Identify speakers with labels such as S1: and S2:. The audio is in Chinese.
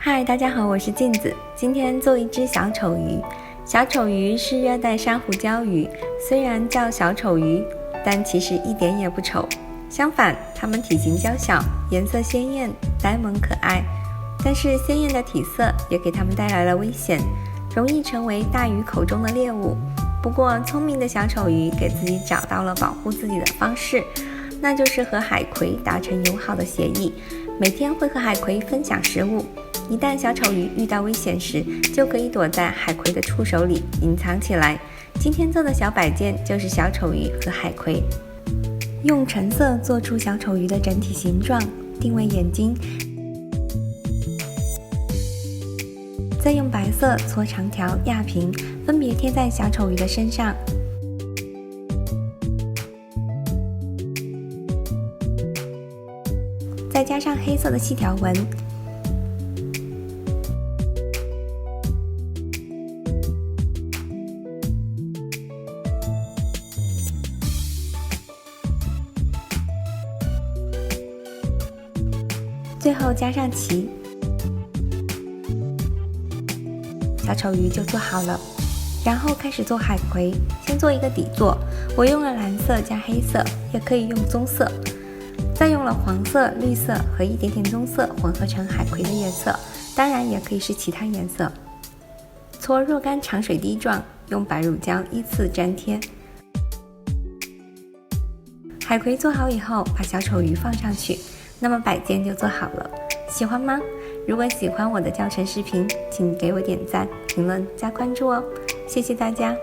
S1: 嗨，大家好，我是镜子。今天做一只小丑鱼。小丑鱼是热带珊瑚礁鱼，虽然叫小丑鱼，但其实一点也不丑。相反，它们体型娇小，颜色鲜艳，呆萌可爱。但是鲜艳的体色也给它们带来了危险，容易成为大鱼口中的猎物。不过，聪明的小丑鱼给自己找到了保护自己的方式，那就是和海葵达成友好的协议，每天会和海葵分享食物。一旦小丑鱼遇到危险时，就可以躲在海葵的触手里隐藏起来。今天做的小摆件就是小丑鱼和海葵。用橙色做出小丑鱼的整体形状，定位眼睛，再用白色搓长条压平，分别贴在小丑鱼的身上。再加上黑色的细条纹。最后加上鳍，小丑鱼就做好了。然后开始做海葵，先做一个底座，我用了蓝色加黑色，也可以用棕色，再用了黄色、绿色和一点点棕色混合成海葵的颜色，当然也可以是其他颜色。搓若干长水滴状，用白乳胶依次粘贴。海葵做好以后，把小丑鱼放上去。那么摆件就做好了，喜欢吗？如果喜欢我的教程视频，请给我点赞、评论、加关注哦，谢谢大家。